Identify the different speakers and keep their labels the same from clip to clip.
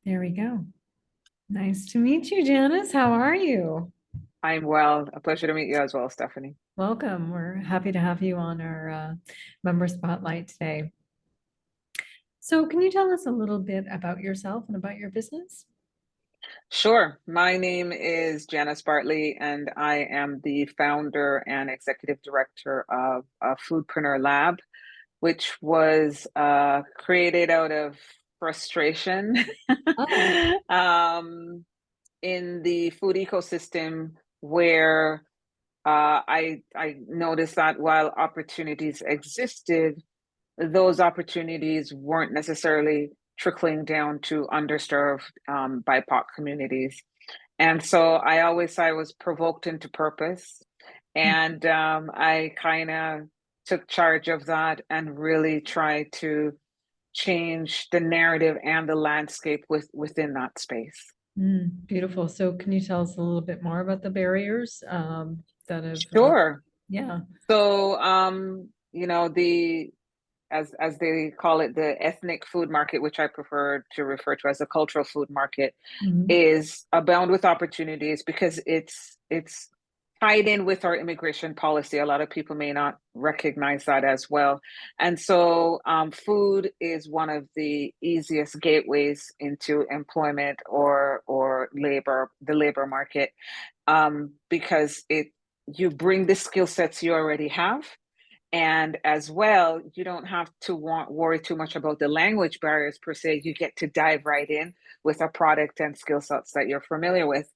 Speaker 1: There we go. Nice to meet you, Janice. How are you?
Speaker 2: I'm well. A pleasure to meet you as well, Stephanie.
Speaker 1: Welcome. We're happy to have you on our member spotlight today. So, can you tell us a little bit about yourself and about your business?
Speaker 2: Sure. My name is Janice Bartley, and I am the founder and executive director of Foodpreneur Lab, which was created out of frustration
Speaker 1: Oh,
Speaker 2: um, in the food ecosystem where I noticed that while opportunities existed, those opportunities weren't necessarily trickling down to underserved BIPOC communities. And so I always say I was provoked into purpose. And I kind of took charge of that and really tried to change the narrative and the landscape within that space.
Speaker 1: beautiful. So, can you tell us a little bit more about the barriers that have,
Speaker 2: Sure.
Speaker 1: yeah.
Speaker 2: So, the as they call it, the ethnic food market, which I prefer to refer to as a cultural food market,
Speaker 1: Mhm.
Speaker 2: is abound with opportunities because it's tied in with our immigration policy. A lot of people may not recognize that as well. And so food is one of the easiest gateways into employment or labor, the labor market, because it you bring the skill sets you already have, and as well, you don't have to worry too much about the language barriers per se. You get to dive right in with a product and skill sets that you're familiar with.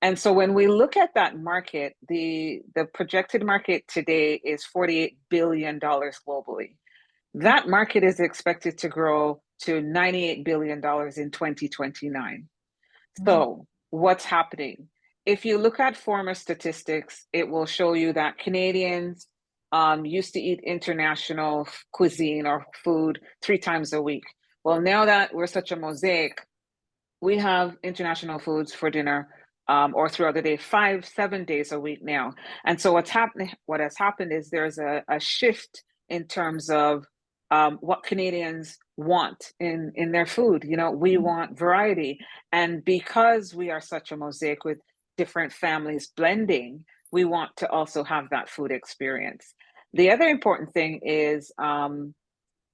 Speaker 2: And so when we look at that market, the projected market today is $48 billion globally. That market is expected to grow to $98 billion in 2029.
Speaker 1: Wow.
Speaker 2: So what's happening? If you look at former statistics, it will show you that Canadians used to eat international cuisine or food 3 times a week. Well, now that we're such a mosaic, we have international foods for dinner or throughout the day, 5, 7 days a week now. And so what has happened is there's a shift in terms of what Canadians want in their food. You know, we want variety. And because we are such a mosaic with different families blending, we want to also have that food experience. The other important thing is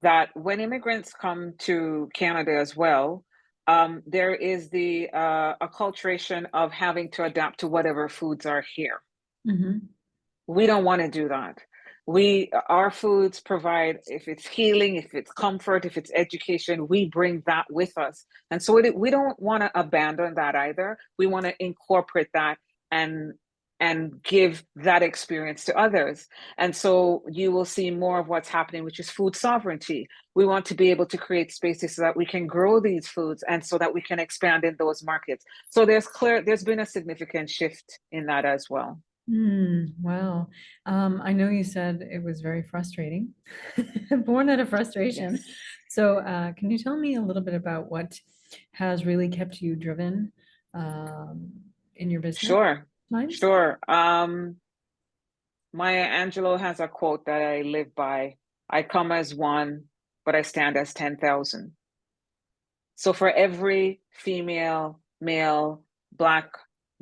Speaker 2: that when immigrants come to Canada as well, there is the acculturation of having to adapt to whatever foods are here.
Speaker 1: Mhm.
Speaker 2: We don't want to do that. Our foods provide, if it's healing, if it's comfort, if it's education, we bring that with us. And so we don't want to abandon that either. We want to incorporate that and give that experience to others. And so you will see more of what's happening, which is food sovereignty. We want to be able to create spaces so that we can grow these foods and so that we can expand in those markets. So there's been a significant shift in that as well.
Speaker 1: Wow. I know you said it was very frustrating, born out of frustration.
Speaker 2: Yes.
Speaker 1: So, can you tell me a little bit about what has really kept you driven um, in your business
Speaker 2: Sure,
Speaker 1: times?
Speaker 2: sure. Maya Angelou has a quote that I live by. I come as one, but I stand as 10,000. So for every female, male, Black,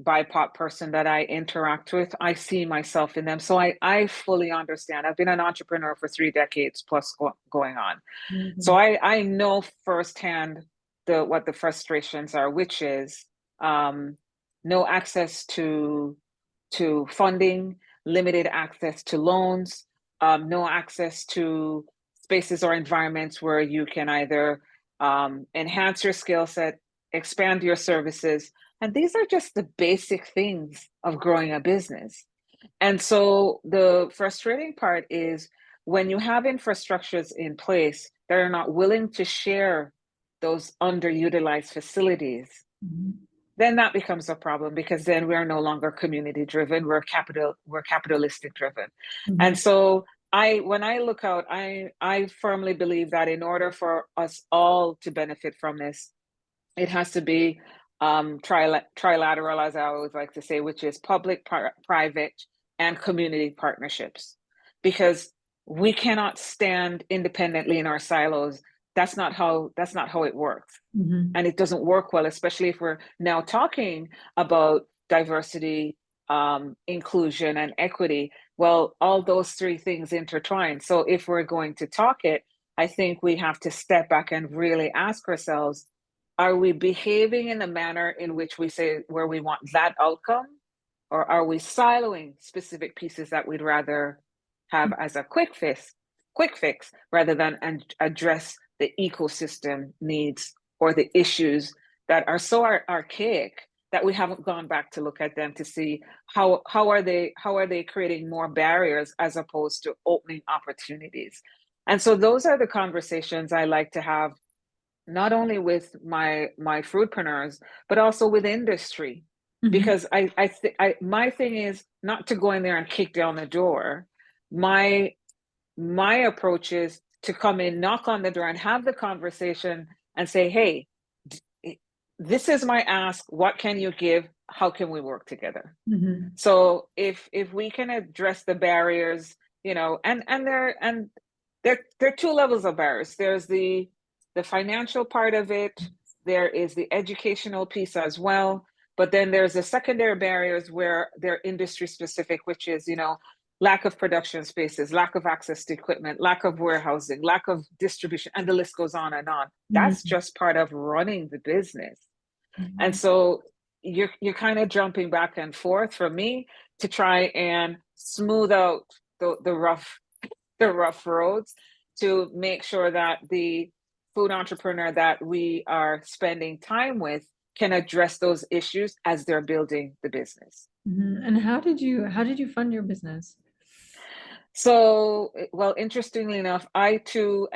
Speaker 2: BIPOC person that I interact with, I see myself in them. So I fully understand. I've been an entrepreneur for 3 decades plus going on. So
Speaker 1: Mhm.
Speaker 2: I know firsthand what the frustrations are, which is um, no access to funding, limited access to loans, no access to spaces or environments where you can either enhance your skill set, expand your services. And these are just the basic things of growing a business. And so the frustrating part is when you have infrastructures in place that are not willing to share those underutilized facilities,
Speaker 1: Mhm.
Speaker 2: then that becomes a problem because then we're no longer community driven, we're capitalistic driven. And
Speaker 1: Mhm.
Speaker 2: so when I look out, I firmly believe that in order for us all to benefit from this, it has to be trilateral, as I always like to say, which is public, private, and community partnerships. Because we cannot stand independently in our silos that's not how it works.
Speaker 1: Mhm.
Speaker 2: And it doesn't work well, especially if we're now talking about diversity, inclusion, and equity. Well, all those three things intertwine. So if we're going to talk it, I think we have to step back and really ask ourselves, are we behaving in the manner in which we say where we want that outcome? Or are we siloing specific pieces that we'd rather have as a quick fix rather than address the ecosystem needs or the issues that are so archaic that we haven't gone back to look at them to see how are they creating more barriers as opposed to opening opportunities. And so those are the conversations I like to have, not only with my foodpreneurs, but also with industry.
Speaker 1: Mhm.
Speaker 2: Because my thing is not to go in there and kick down the door. My approach is to come in, knock on the door, and have the conversation and say, hey, this is my ask. What can you give? How can we work together?
Speaker 1: Mhm.
Speaker 2: So if we can address the barriers, you know, and there are two levels of barriers. There's the financial part of it. There is the educational piece as well. But then there's the secondary barriers where they're industry specific, which is, you know, lack of production spaces, lack of access to equipment, lack of warehousing, lack of distribution, and the list goes on and on. That's
Speaker 1: Mhm.
Speaker 2: just part of running the business. And
Speaker 1: Mhm.
Speaker 2: so you're kind of jumping back and forth for me to try and smooth out the rough roads to make sure that the food entrepreneur that we are spending time with can address those issues as they're building the business.
Speaker 1: Mhm. And how did you fund your business?
Speaker 2: So, well, interestingly enough, I too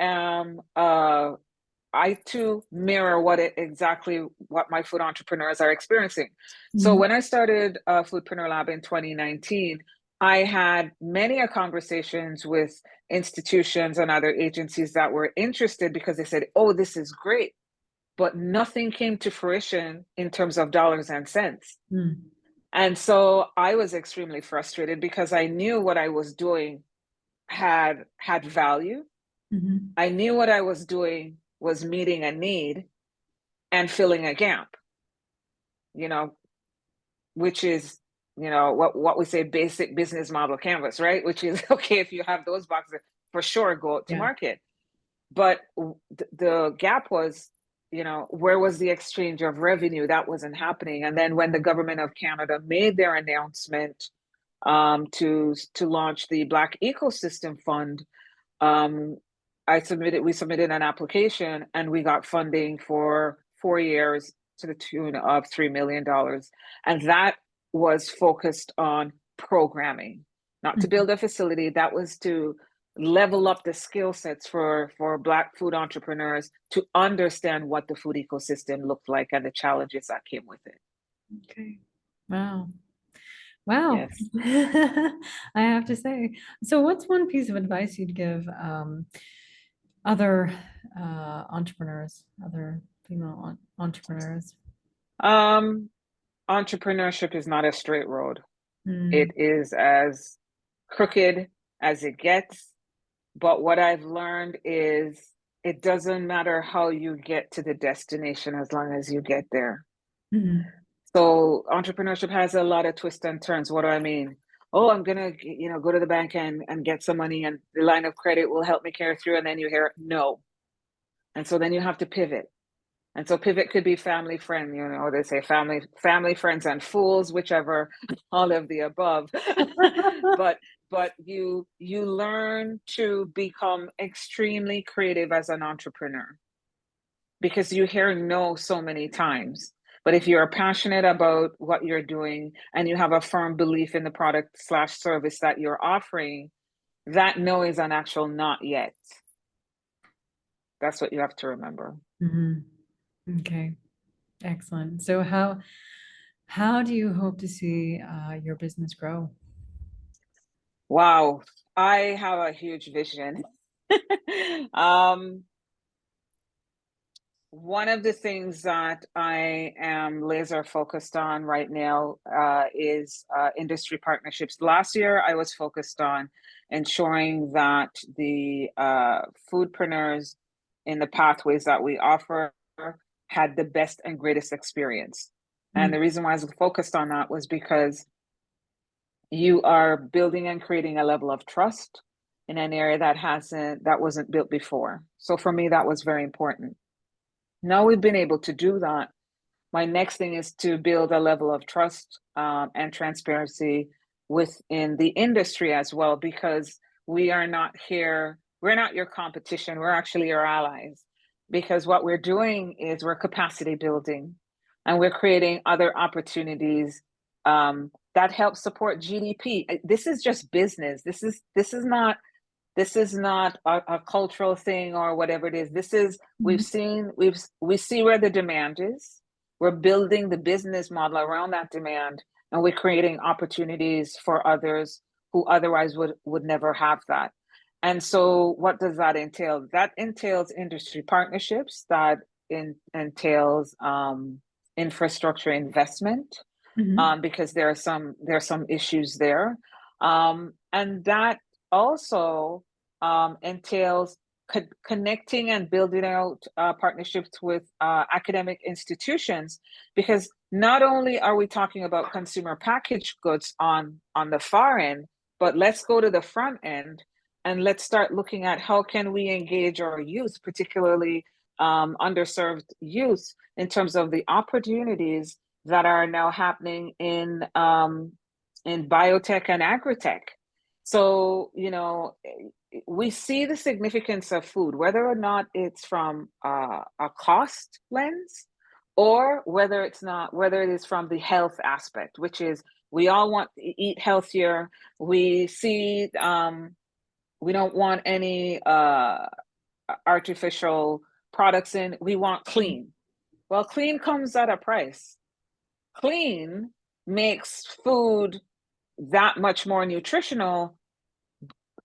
Speaker 2: mirror exactly what my food entrepreneurs are experiencing. So
Speaker 1: Mhm.
Speaker 2: when I started Foodpreneur Lab in 2019, I had many conversations with institutions and other agencies that were interested because they said, oh, this is great, but nothing came to fruition in terms of dollars and cents.
Speaker 1: Mm.
Speaker 2: And so I was extremely frustrated because I knew what I was doing had value.
Speaker 1: Mhm.
Speaker 2: I knew what I was doing was meeting a need and filling a gap, you know, which is, you know, what we say basic business model canvas, right? Which is, okay, if you have those boxes, for sure, go out to
Speaker 1: Yeah.
Speaker 2: market. But the gap was, you know, where was the exchange of revenue? That wasn't happening. And then when the government of Canada made their announcement to launch the Black Ecosystem Fund, um, we submitted an application and we got funding for 4 years to the tune of $3 million. And that was focused on programming, not to
Speaker 1: Mhm.
Speaker 2: build a facility. That was to level up the skill sets for Black food entrepreneurs to understand what the food ecosystem looked like and the challenges that came with it.
Speaker 1: Okay. Wow. Wow.
Speaker 2: Yes.
Speaker 1: I have to say. So what's one piece of advice you'd give other entrepreneurs, other female entrepreneurs?
Speaker 2: Um, Entrepreneurship is not a straight road. It
Speaker 1: Mm.
Speaker 2: is as crooked as it gets. But what I've learned is it doesn't matter how you get to the destination as long as you get there.
Speaker 1: Mhm.
Speaker 2: So entrepreneurship has a lot of twists and turns. What do I mean? Oh, I'm gonna, you know, go to the bank and get some money and the line of credit will help me carry through. And then you hear no. And so then you have to pivot. And so pivot could be family, friend, you know, they say family, friends, and fools, whichever, all of the above. but you learn to become extremely creative as an entrepreneur because you hear no so many times. But if you're passionate about what you're doing and you have a firm belief in the product slash service that you're offering, that no is an actual not yet. That's what you have to remember.
Speaker 1: Mhm. Okay. Excellent. So how do you hope to see your business grow?
Speaker 2: Wow, I have a huge vision. um, One of the things that I am laser focused on right now is industry partnerships. Last year, I was focused on ensuring that the foodpreneurs in the pathways that we offer had the best and greatest experience. And the reason why I was focused on that was because you are building and creating a level of trust in an area that wasn't built before. So for me, that was very important. Now we've been able to do that. My next thing is to build a level of trust and transparency within the industry as well, because we're not your competition, we're actually your allies. Because what we're doing is we're capacity building and we're creating other opportunities that help support GDP. This is just business. This is not a cultural thing or whatever it is. This is, we see where the demand is. We're building the business model around that demand, and we're creating opportunities for others who otherwise would never have that. And so what does that entail? That entails industry partnerships, that entails infrastructure investment, because there are some issues there. And that also entails connecting and building out partnerships with academic institutions, because not only are we talking about consumer packaged goods on the far end, but let's go to the front end and let's start looking at how can we engage our youth, particularly underserved youth, in terms of the opportunities that are now happening in biotech and agritech. So, we see the significance of food, whether or not it's from a cost lens, or whether it is from the health aspect, which is we all want to eat healthier. We see, we don't want any artificial products in. We want clean. Well, clean comes at a price. Clean makes food that much more nutritional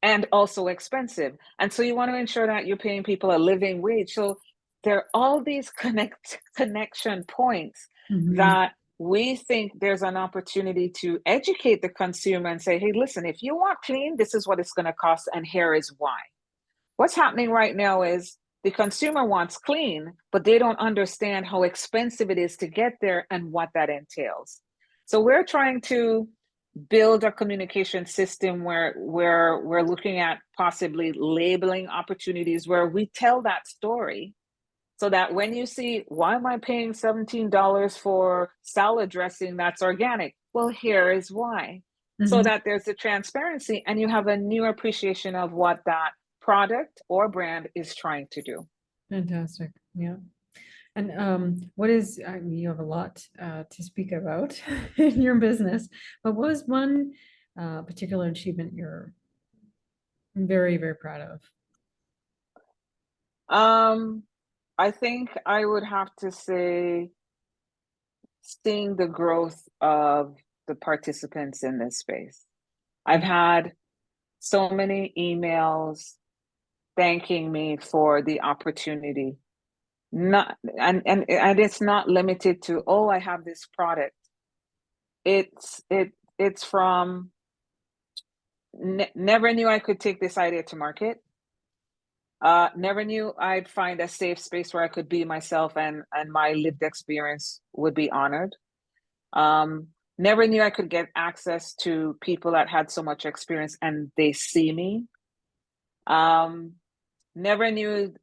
Speaker 2: and also expensive. And so you want to ensure that you're paying people a living wage. So there are all these connection points that we think there's an opportunity to educate the consumer and say, hey, listen, if you want clean, this is what it's going to cost, and here is why. What's happening right now is the consumer wants clean, but they don't understand how expensive it is to get there and what that entails. So we're trying to build a communication system where we're looking at possibly labeling opportunities where we tell that story, so that when you see, why am I paying $17 for salad dressing that's organic? Well, here is why. So that there's a transparency and you have a new appreciation of what that product or brand is trying to do.
Speaker 1: Fantastic. Yeah. And what is, you have a lot to speak about in your business, but what was one particular achievement you're very, very proud of?
Speaker 2: I think I would have to say seeing the growth of the participants in this space. I've had so many emails thanking me for the opportunity. And it's not limited to, oh, I have this product. It's from never knew I could take this idea to market. Never knew I'd find a safe space where I could be myself and my lived experience would be honored. Never knew I could get access to people that had so much experience and they see me. Never knew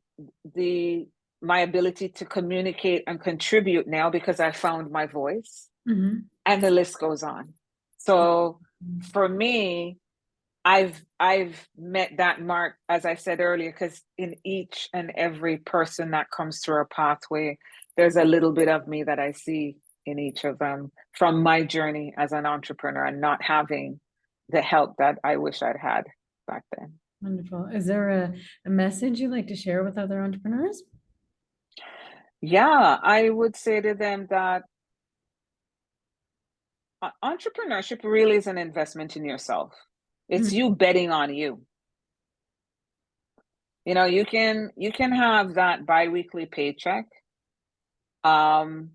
Speaker 2: my ability to communicate and contribute now because I found my voice, and the list goes on. So for me, I've met that mark, as I said earlier, because in each and every person that comes through our pathway, there's a little bit of me that I see in each of them from my journey as an entrepreneur and not having the help that I wish I'd had back then.
Speaker 1: Wonderful. Is there a message you'd like to share with other entrepreneurs?
Speaker 2: Yeah, I would say to them that entrepreneurship really is an investment in yourself. It's you betting on you. You can have that biweekly paycheck. And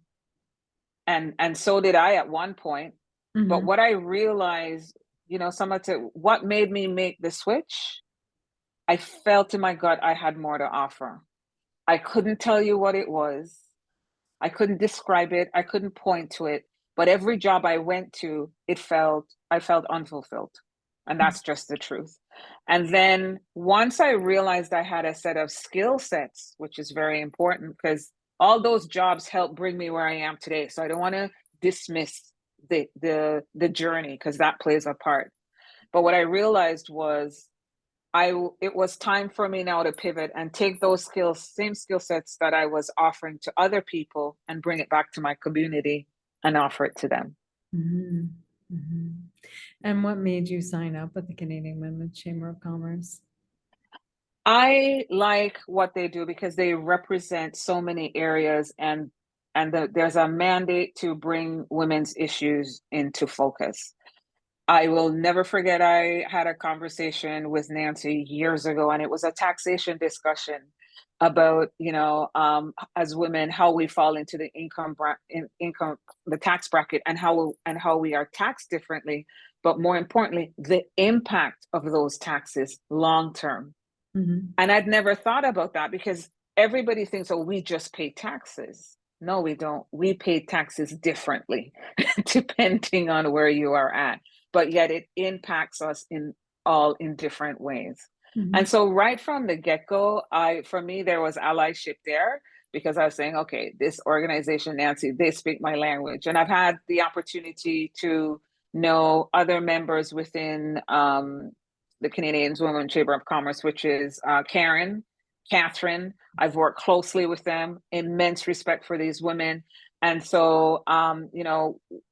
Speaker 2: so did I at one point. But what I realized, what made me make the switch, I felt in my gut I had more to offer. I couldn't tell you what it was. I couldn't describe it. I couldn't point to it. But every job I went to, I felt unfulfilled. And that's just the truth. And then once I realized I had a set of skill sets, which is very important because all those jobs helped bring me where I am today. So I don't want to dismiss the journey because that plays a part. But what I realized was it was time for me now to pivot and take those same skill sets that I was offering to other people and bring it back to my community and offer it to them.
Speaker 1: Mhm, mhm. And what made you sign up with the Canadian Women's Chamber of Commerce?
Speaker 2: I like what they do because they represent so many areas and there's a mandate to bring women's issues into focus. I will never forget, I had a conversation with Nancy years ago, and it was a taxation discussion about, as women, how we fall into the the tax bracket and how we are taxed differently, but more importantly, the impact of those taxes long term.
Speaker 1: Mhm.
Speaker 2: And I'd never thought about that because everybody thinks, oh, we just pay taxes. No, we don't. We pay taxes differently depending on where you are at, but yet it impacts us in different ways. And
Speaker 1: Mhm.
Speaker 2: so right from the get-go, for me, there was allyship there because I was saying, okay, this organization, Nancy, they speak my language. And I've had the opportunity to know other members within the Canadian Women's Chamber of Commerce, which is Karen, Catherine. I've worked closely with them, immense respect for these women. And so,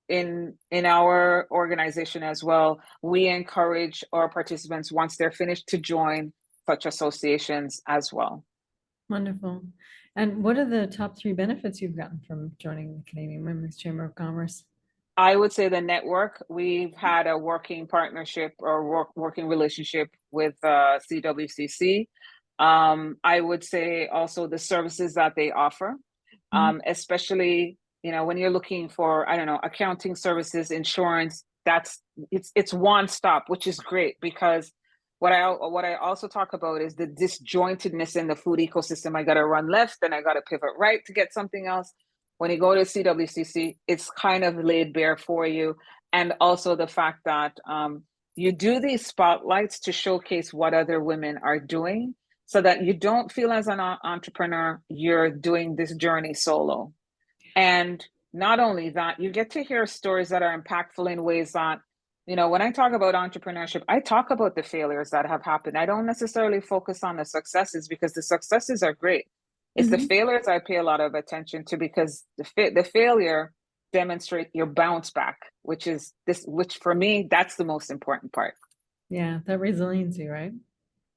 Speaker 2: in our organization as well, we encourage our participants once they're finished to join such associations as well.
Speaker 1: Wonderful. And what are the top 3 benefits you've gotten from joining the Canadian Women's Chamber of Commerce?
Speaker 2: I would say the network. We've had a working partnership or working relationship with CWCC. I would say also the services that they offer,
Speaker 1: Mhm.
Speaker 2: especially when you're looking for, I don't know, accounting services, insurance. It's one stop, which is great because what I also talk about is the disjointedness in the food ecosystem. I got to run left, and I got to pivot right to get something else. When you go to CWCC, it's kind of laid bare for you. And also the fact that you do these spotlights to showcase what other women are doing so that you don't feel as an entrepreneur, you're doing this journey solo. And not only that, you get to hear stories that are impactful in ways that, when I talk about entrepreneurship, I talk about the failures that have happened. I don't necessarily focus on the successes because the successes are great. It's the
Speaker 1: Mhm.
Speaker 2: failures I pay a lot of attention to because the failure demonstrate your bounce back, which for me, that's the most important part.
Speaker 1: Yeah, that resiliency, right?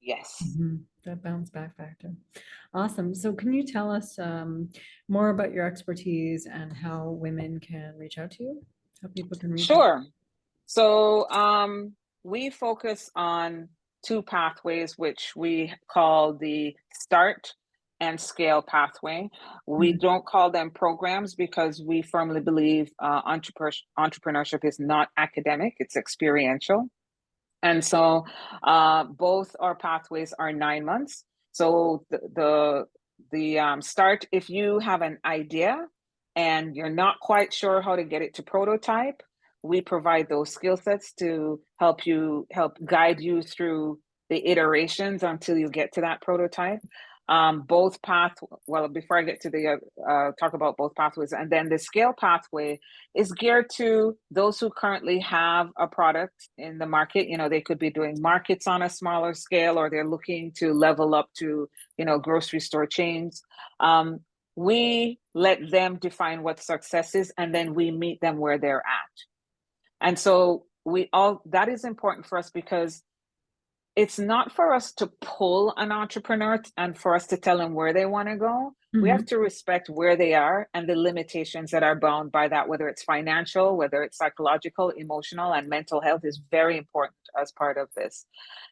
Speaker 2: Yes.
Speaker 1: Mhm. That bounce back factor. Awesome. So can you tell us more about your expertise and how women can reach out to you? How people can reach out?
Speaker 2: Sure. So we focus on two pathways, which we call the start and scale pathway. We
Speaker 1: Mhm.
Speaker 2: don't call them programs because we firmly believe entrepreneurship is not academic, it's experiential. And so both our pathways are 9 months. So the start, if you have an idea and you're not quite sure how to get it to prototype, we provide those skill sets to help guide you through the iterations until you get to that prototype. Both path Well, before I get to the talk about both pathways, and then the scale pathway is geared to those who currently have a product in the market. They could be doing markets on a smaller scale, or they're looking to level up to, grocery store chains. We let them define what success is, and then we meet them where they're at. And so that is important for us because it's not for us to pull an entrepreneur and for us to tell them where they want to go. We have
Speaker 1: Mhm.
Speaker 2: to respect where they are and the limitations that are bound by that, whether it's financial, whether it's psychological, emotional, and mental health is very important as part of this.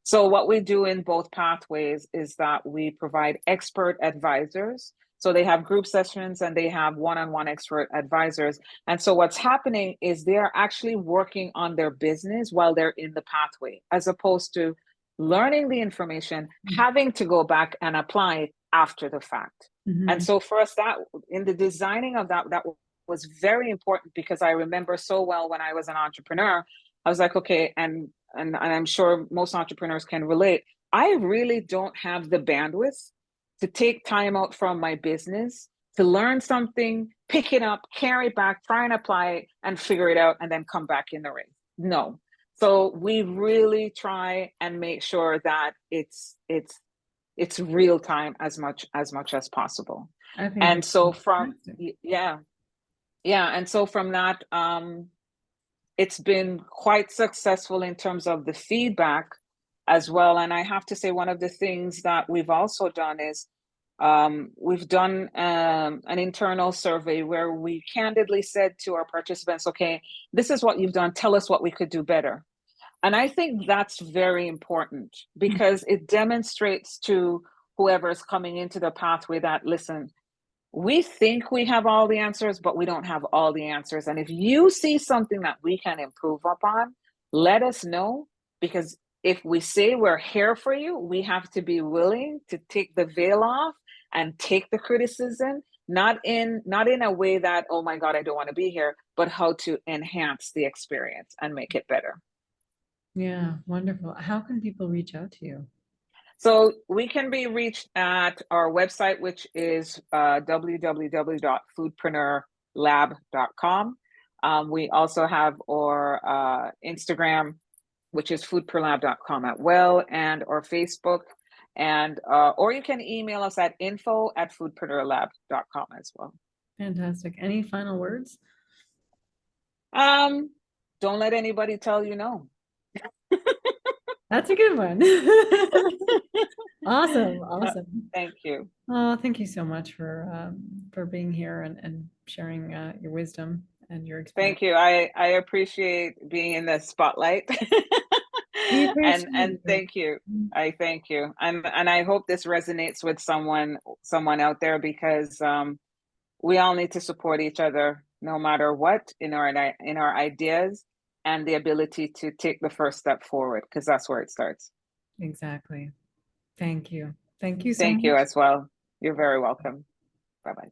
Speaker 2: So what we do in both pathways is that we provide expert advisors. So they have group sessions and they have one-on-one expert advisors. And so what's happening is they are actually working on their business while they're in the pathway, as opposed to learning the information, having to go back and apply after the fact. And so for us, that in the designing of that, that was very important, because I remember so well when I was an entrepreneur, I was like, okay, and I'm sure most entrepreneurs can relate. I really don't have the bandwidth to take time out from my business to learn something, pick it up, carry it back, try and apply it and figure it out, and then come back in the race. No. So we really try and make sure that it's real time as much as possible.
Speaker 1: I think
Speaker 2: And
Speaker 1: that's
Speaker 2: so from,
Speaker 1: fantastic.
Speaker 2: yeah. And so from that, it's been quite successful in terms of the feedback as well. And I have to say, one of the things that we've also done is we've done an internal survey where we candidly said to our participants, okay, this is what you've done. Tell us what we could do better. And I think that's very important, because it demonstrates to whoever's coming into the pathway that, listen, we think we have all the answers, but we don't have all the answers. And if you see something that we can improve upon, let us know, because if we say we're here for you, we have to be willing to take the veil off and take the criticism, not in a way that, oh my God, I don't want to be here, but how to enhance the experience and make it better.
Speaker 1: Yeah, wonderful. How can people reach out to you?
Speaker 2: So we can be reached at our website, which is www.foodpreneurlab.com. We also have our Instagram, which is foodpreneurlab.com at well, and our Facebook, and or you can email us at info@foodpreneurlab.com as well.
Speaker 1: Fantastic. Any final words?
Speaker 2: Don't let anybody tell you no.
Speaker 1: That's a good one. Awesome. Awesome.
Speaker 2: Thank you.
Speaker 1: Oh, thank you so much for being here and sharing your wisdom and your experience.
Speaker 2: Thank you. I appreciate being in the spotlight.
Speaker 1: We appreciate
Speaker 2: And
Speaker 1: it.
Speaker 2: thank you. I thank you. And I hope this resonates with someone out there, because we all need to support each other no matter what, in our ideas and the ability to take the first step forward, because that's where it starts.
Speaker 1: Exactly. Thank you. Thank you so
Speaker 2: Thank you
Speaker 1: much.
Speaker 2: as well. You're very welcome. Bye-bye.